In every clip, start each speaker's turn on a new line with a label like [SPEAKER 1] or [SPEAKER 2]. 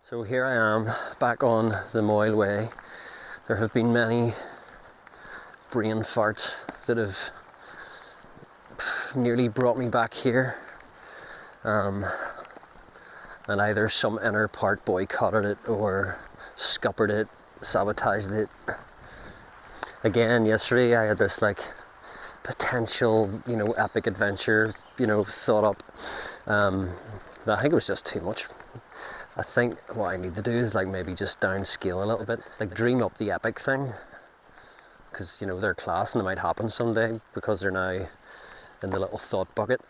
[SPEAKER 1] So here I am, back on the Moyle Way. There have been many brain farts that have nearly brought me back here. And either some inner part boycotted it or scuppered it, sabotaged it. Again, yesterday I had this like potential, epic adventure, thought up. But I think it was just too much. I think what I need to do is like maybe just downscale a little bit, like dream up the epic thing, because they're class and it might happen someday because they're now in the little thought bucket.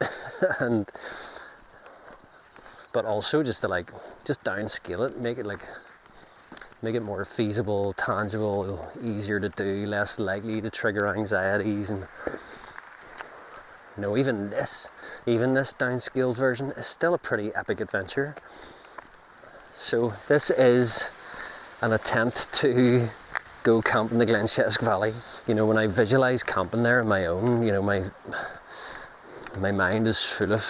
[SPEAKER 1] But also just to just downscale it, make it more feasible, tangible, easier to do, less likely to trigger anxieties. And even this downscaled version is still a pretty epic adventure. So this is an attempt to go camp in the Glenshesk Valley. When I visualise camping there on my own, my mind is full of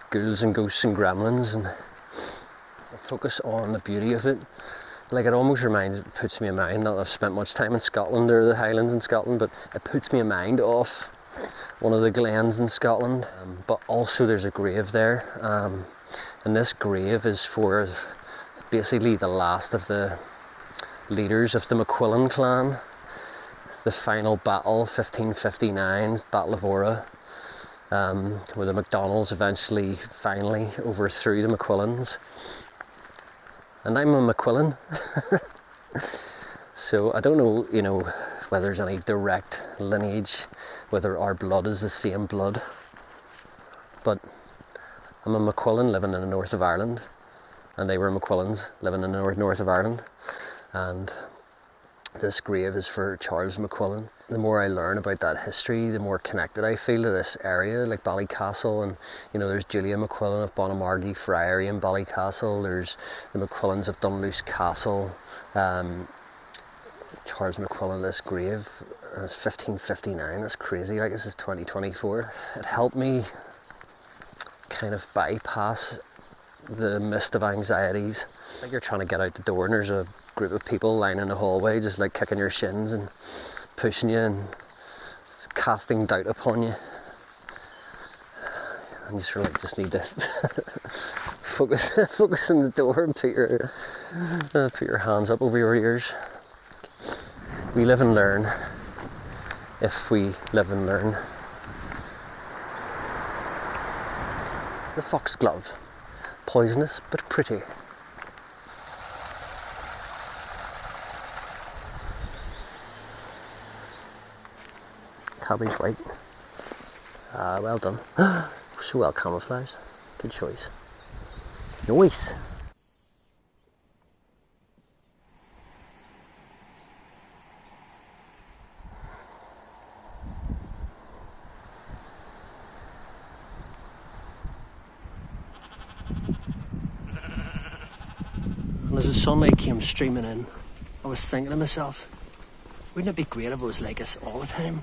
[SPEAKER 1] ghouls and ghosts and gremlins, and I focus on the beauty of it. Like, it almost puts me in mind, not that I've spent much time in Scotland or the Highlands in Scotland, but it puts me in mind of one of the glens in Scotland. But also there's a grave there, and this grave is for basically the last of the leaders of the McQuillan clan. The final battle, 1559, Battle of Ora, where the MacDonalds finally overthrew the McQuillans. And I'm a McQuillan. So I don't know, whether there's any direct lineage, whether our blood is the same blood. But I'm a McQuillan living in the north of Ireland, and they were McQuillans living in the north of Ireland. And this grave is for Charles McQuillan. The more I learn about that history, the more connected I feel to this area, like Ballycastle. And there's Julia McQuillan of Bonamargie Friary in Ballycastle. There's the McQuillans of Dunluce Castle. Charles McQuillan, this grave, it's 1559. That's crazy. Like, this is 2024. It helped me kind of bypass the mist of anxieties. Like, you're trying to get out the door and there's a group of people lying in the hallway just like kicking your shins and pushing you and casting doubt upon you, and you sort of just need to focus on the door and put your hands up over your ears. We live and learn if we live and learn. The foxglove, poisonous but pretty. Cabbage white. Well done. So well camouflaged. Good choice. Nice. And as the sunlight came streaming in, I was thinking to myself, wouldn't it be great if it was like this all the time?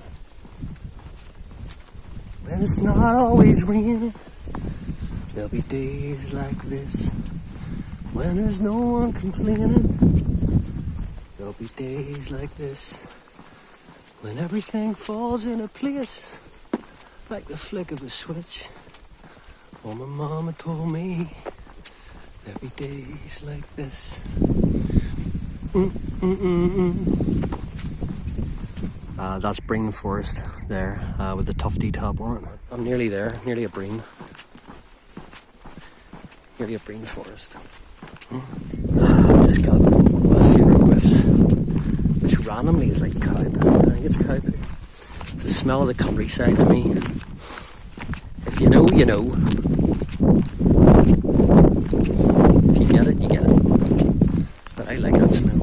[SPEAKER 1] When it's not always raining, there'll be days like this. When there's no one complaining, there'll be days like this. When everything falls into place, like the flick of a switch. Oh, my mama told me, there'll be days like this. That's Breen Forest there, with the tufty top on it. I'm nearly there, nearly a Breen. Nearly a Breen Forest. Just got my favourite whiffs, which randomly is like cow. I think it's cow poo. It's the smell of the countryside to me. If you know, you know. If you get it, you get it. But I like that smell.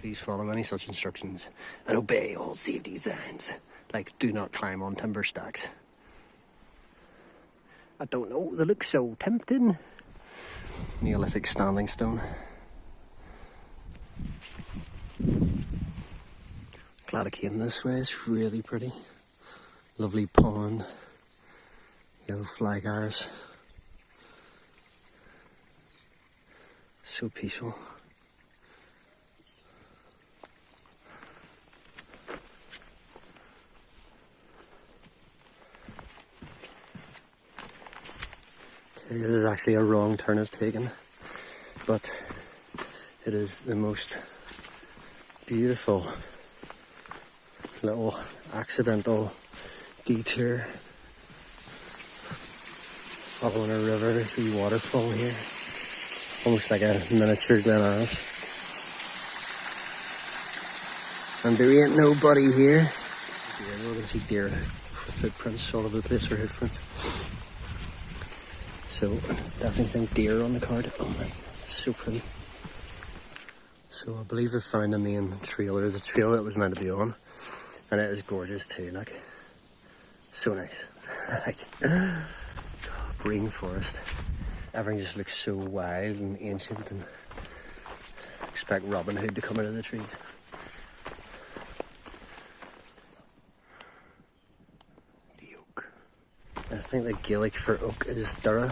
[SPEAKER 1] Please follow any such instructions and obey all safety signs, like do not climb on timber stacks. I don't know, they look so tempting. Neolithic standing stone. Glad I came this way, it's really pretty. Lovely pond. Yellow flag iris. So peaceful. Okay, this is actually a wrong turn I've taken, but it is the most beautiful little accidental detour following a river through waterfall here, almost like a miniature Glenshesk. And there ain't nobody here. We're going to see deer footprints all over the place, or hoofprints. So definitely think deer on the card. Oh my, it's so pretty. So I believe I found the main trail, or the trail that was meant to be on, and it is gorgeous too. Like, so nice. Like, green forest. Everything just looks so wild and ancient, and expect Robin Hood to come out of the trees. The oak. I think the Gaelic for oak is Dura.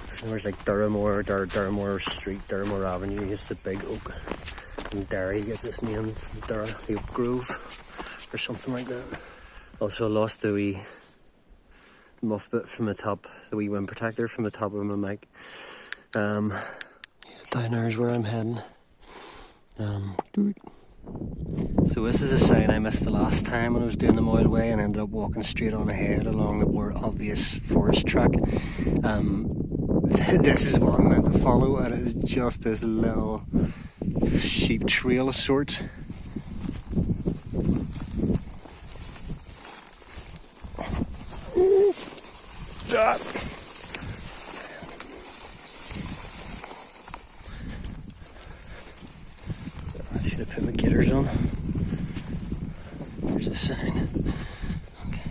[SPEAKER 1] So there's like Durramore Street, Durramore Avenue. It's the big oak. And Derry gets its name from Dura, the Oak Grove, or something like that. Also, I lost the wee muff bit from the top, the wee wind protector from the top of my mic. Down there is where I'm heading. So this is a sign I missed the last time when I was doing the Moyle Way, and ended up walking straight on ahead along the more obvious forest track. This is what I'm meant to follow, and it is just this little sheep trail of sorts. I should have put my gaiters on. There's a sign. Okay.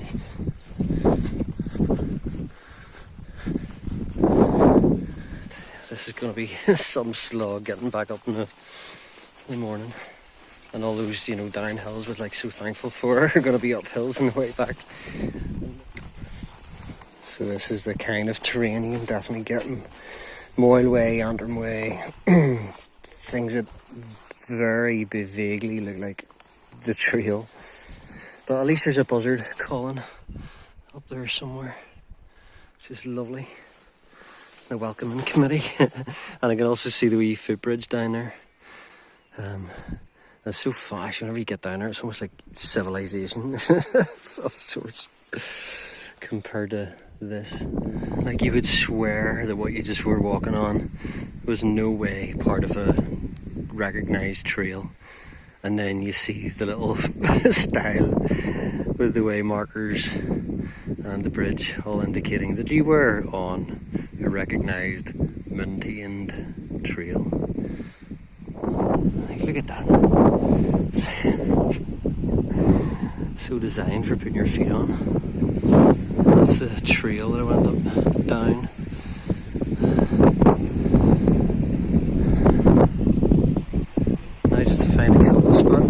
[SPEAKER 1] This is going to be some slog getting back up in the morning. And all those, you know, down hills we're like so thankful for are going to be up hills on the way back. So this is the kind of terrain you can definitely get in Moyle Way, Antrim Way. Things that very vaguely look like the trail. But at least there's a buzzard calling up there somewhere, which is lovely. The welcoming committee. And I can also see the wee footbridge down there. It's so flash whenever you get down there. It's almost like civilization of sorts compared to this. Like, you would swear that what you just were walking on was no way part of a recognised trail. And then you see the little stile with the way markers and the bridge all indicating that you were on a recognised, maintained trail. Like, look at that. So designed for putting your feet on. That's the trail that I went up down. Now just to find a couple spot.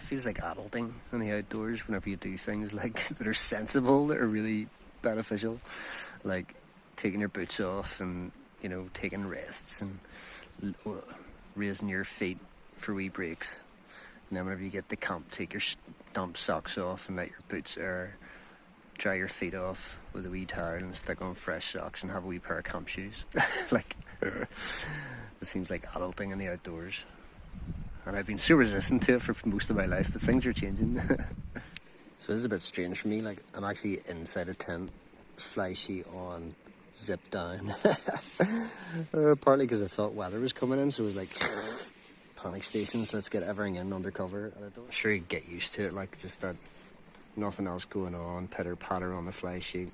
[SPEAKER 1] Feels like adulting in the outdoors whenever you do things like that are sensible, that are really beneficial, like taking your boots off and, you know, taking rests and raising your feet for wee breaks. And then whenever you get to camp, take your damp socks off and let your boots air, dry your feet off with a wee towel and stick on fresh socks and have a wee pair of camp shoes. Like, it seems like adulting in the outdoors. And I've been so resistant to it for most of my life, but things are changing. So this is a bit strange for me. Like, I'm actually inside a tent, fly sheet on, zip down. Partly because I thought weather was coming in, so it was like panic stations. Let's get everything in under cover. And I don't sure you get used to it, like just that nothing else going on, pitter patter on the fly sheet.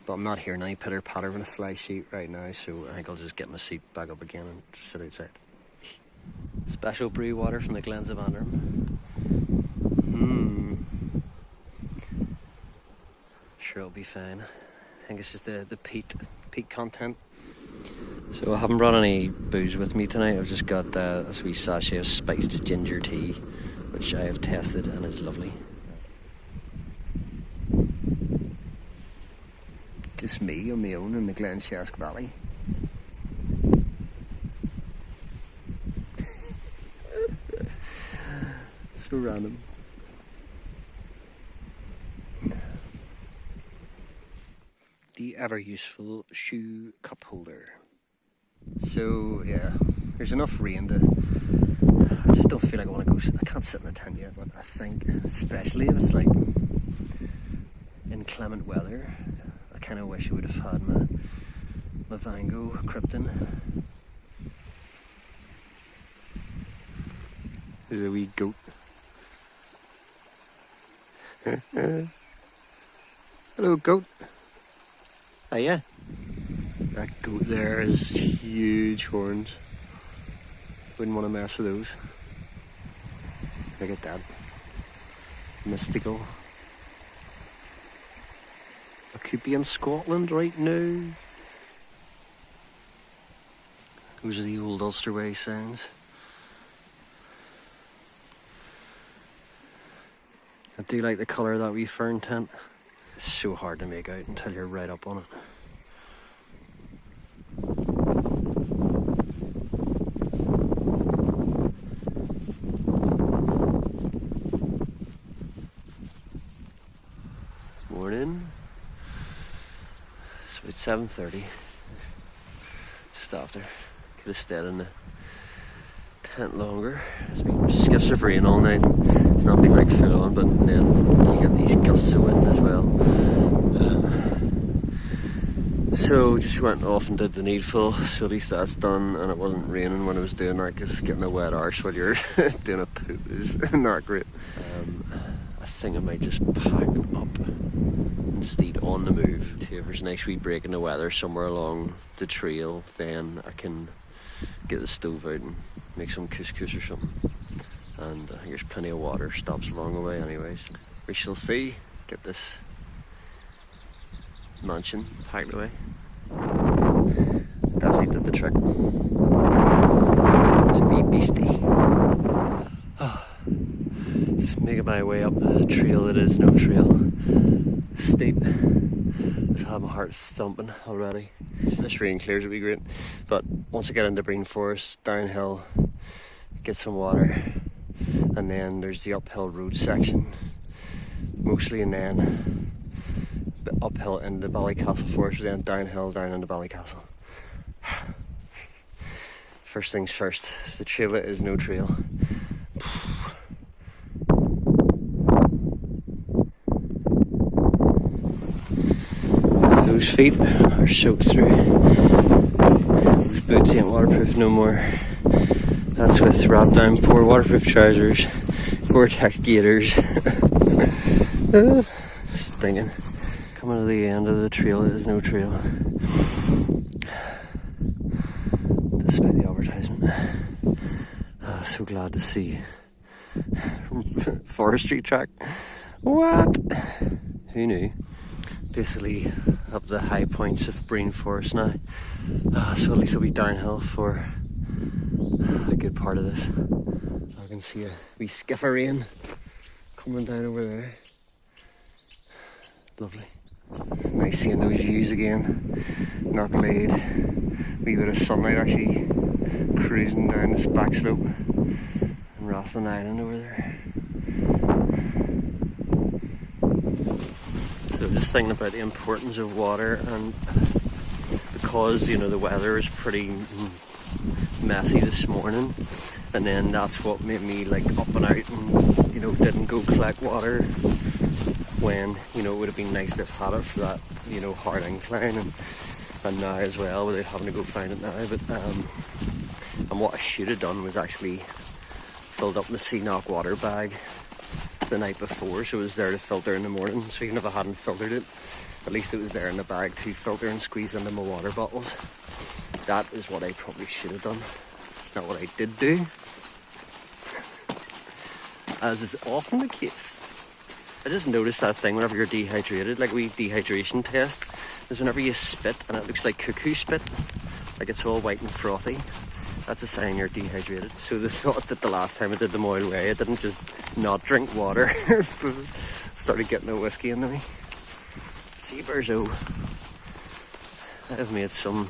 [SPEAKER 1] But I'm not hearing any pitter patter on the fly sheet right now, so I think I'll just get my seat back up again and just sit outside. Special brew water from the Glens of Antrim. Sure, it'll be fine. I think it's just the peat content. So I haven't brought any booze with me tonight. I've just got a wee sachet of spiced ginger tea, which I have tasted and is lovely. Just me on my own in the Glenshesk Valley. So random. The ever useful shoe cup holder. So yeah, there's enough rain to. I just don't feel like I want to go. I can't sit in the tent yet, but I think, especially if it's like inclement weather, I kind of wish I would have had my Vango Krypton. There's a wee goat. Hello, goat. Hiya. That goat there has huge horns. Wouldn't want to mess with those. Look at that. Mystical. I could be in Scotland right now. Those are the old Ulster Way sounds. I do like the colour of that wee fern tent. It's so hard to make out until you're right up on it. Morning. It's about 7:30. Just after. Could have stayed in the tent longer. It's been skiffs of rain all night. It's not been like full on, but then you get these gusts of wind as well. So just went off and did the needful, so at least that's done, and it wasn't raining when I was doing that, because getting a wet arse while you're doing a poop is not great. I think I might just pack up and just eat on the move. If there's a nice wee break in the weather somewhere along the trail, then I can get the stove out and make some couscous or something. And I think there's plenty of water stops along the way anyways. We shall see. Get this mansion packed away. Definitely did the trick. It's a wee beastie. Just making my way up the trail that is no trail. Steep. Just have my heart thumping already. If this rain clears, it'll be great. But once I get into Breen Forest, downhill, get some water, and then there's the uphill road section mostly, and then uphill into Ballycastle Forest, then downhill down into Ballycastle. First things first, the trail is no trail. Those feet are soaked through. Those boots ain't waterproof no more. That's with wrapped down poor waterproof trousers, Gore-Tex gaiters. Stinking. Coming to the end of the trail, it is no trail. Despite the advertisement. So glad to see. Forestry track. What? Who knew? Basically up the high points of Breen Forest now. So at least I'll be downhill for a good part of this. I can see a wee skiff of rain coming down over there. Lovely. Nice seeing those views again. Knocklead. Wee bit of sunlight actually cruising down this back slope. And Rathlin Island over there. So just thinking about the importance of water, and because, you know, the weather is pretty messy this morning, and then that's what made me like up and out, and you know, didn't go collect water when, you know, it would have been nice to have had it for that, you know, hard incline, and now as well without having to go find it now. But and what I should have done was actually filled up the Seanock water bag the night before, so it was there to filter in the morning. So even if I hadn't filtered it, at least it was there in the bag to filter and squeeze into my water bottles. That is what I probably should have done. It's not what I did do, as is often the case. I just noticed that thing whenever you're dehydrated, like we dehydration test, is whenever you spit and it looks like cuckoo spit, like it's all white and frothy, that's a sign you're dehydrated. So they thought that the last time I did the Moyle Way, I didn't just not drink water, started getting the whiskey into me. Seabirds, oh, I have made some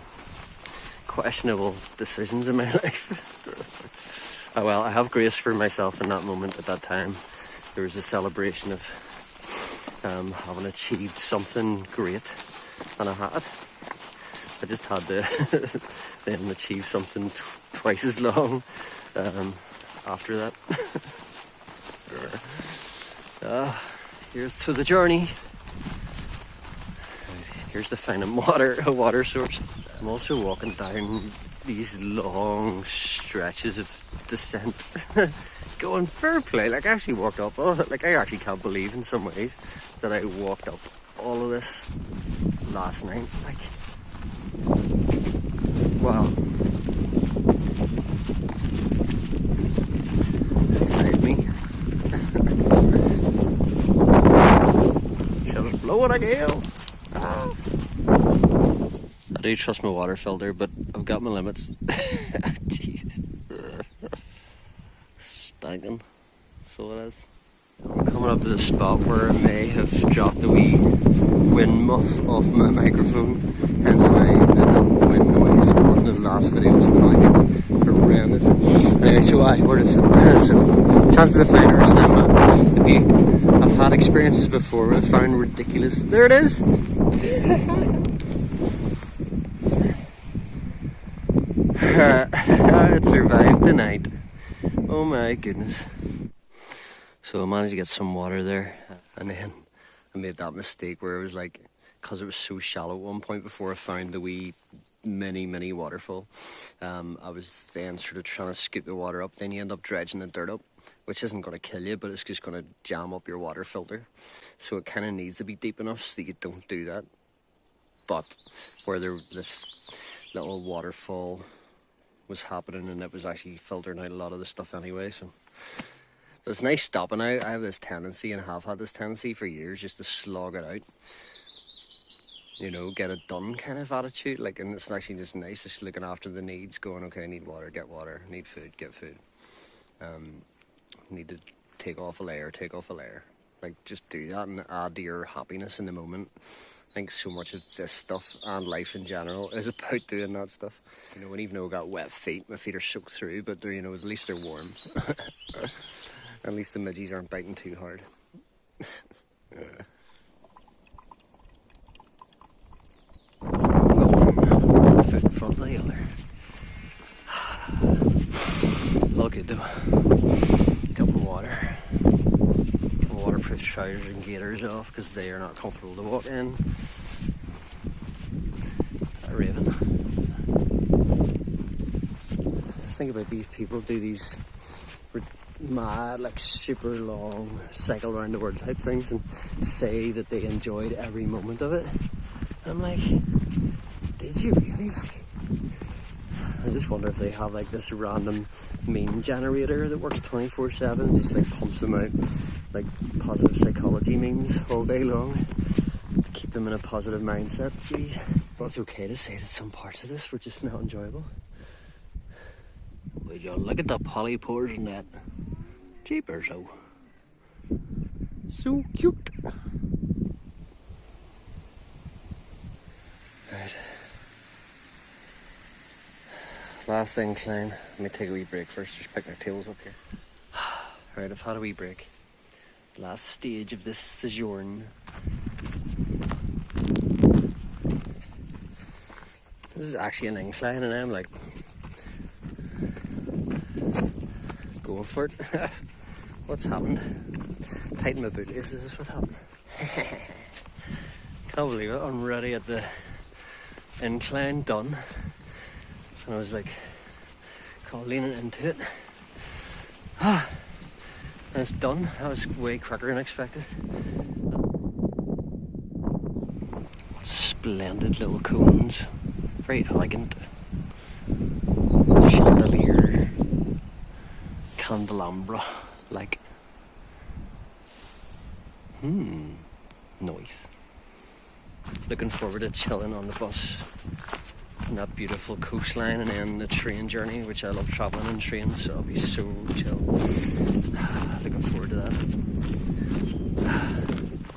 [SPEAKER 1] questionable decisions in my life. Oh well, I have grace for myself in that moment. At that time, there was a celebration of having achieved something great, and I had. I just had to then achieve something twice as long after that. Here's to the journey. Here's to finding a water source. I'm also walking down these long stretches of descent, going fair play. Like I actually walked up all like I actually can't believe in some ways that I walked up all of this last night. Like, wow. Save me. Shall it blow it again? Ah. I do trust my water filter, but I've got my limits. Jesus. Stinking. So it is. I'm coming up to the spot where I may have dropped a wee wind muff off my microphone, hence my wind noise in the last video was probably horrendous. Anyway, so where is it? So, chances of finding her slim, I've had experiences before where I found ridiculous. There it is! It survived the night. Oh my goodness. So I managed to get some water there, and then I made that mistake where it was like, because it was so shallow at one point before I found the wee mini waterfall, I was then sort of trying to scoop the water up. Then you end up dredging the dirt up, which isn't going to kill you, but it's just going to jam up your water filter. So it kind of needs to be deep enough so that you don't do that. But where this little waterfall was happening, and it was actually filtering out a lot of the stuff anyway, so it's nice stopping. I have this tendency, and have had this tendency for years, just to slog it out, you know, get it done kind of attitude. Like, and it's actually just nice, just looking after the needs, going, okay, I need water, get water, need food, get food, need to take off a layer, like, just do that and add to your happiness in the moment. I think so much of this stuff and life in general is about doing that stuff. You know, and even though I got wet feet, my feet are soaked through, but they're, you know, at least they're warm. At least the midges aren't biting too hard. One foot in front of the other. All good though. Got my water. My waterproof trousers and gaiters off because they are not comfortable to walk in. A raven. Think about these people do these mad, like super long cycle around the world type things and say that they enjoyed every moment of it. I'm like, did you really? I just wonder if they have like this random meme generator that works 24/7 and just like pumps them out like positive psychology memes all day long to keep them in a positive mindset. Jeez. Well, it's okay to say that some parts of this were just not enjoyable. Would you look at the polypores in that? Jeepers, oh. So cute. Right. Last incline. Let me take a wee break first, just pick my tails up here. Right, I've had a wee break. Last stage of this sojourn. This is actually an incline, and I'm like going for it. What's happened? Tighten my bootlaces is what happened. Can't believe it, I'm ready at the incline, done. And I was like, leaning into it. And it's done. That was way quicker than expected. Splendid little cones. Very elegant. Chandelier. Candelabra. Like. Nice. Looking forward to chilling on the bus. And that beautiful coastline, and then the train journey, which I love travelling in trains, so I'll be so chill. Looking forward to that.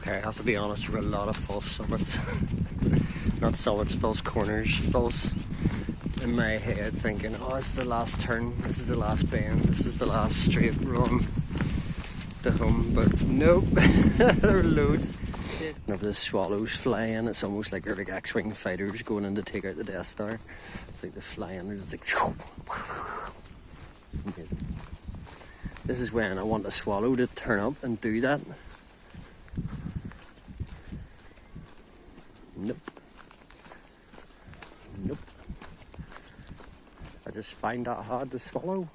[SPEAKER 1] Okay, I have to be honest, there were a lot of false summits. Not summits, false corners, false in my head, thinking, oh, it's the last turn, this is the last bend, this is the last straight run to home, but nope, there were loads. Whenever the swallows fly in, it's almost like they're like X-Wing fighters going in to take out the Death Star. It's like they fly in, it's like amazing. This is when I want a swallow to turn up and do that. Nope. Nope. I just find that hard to swallow.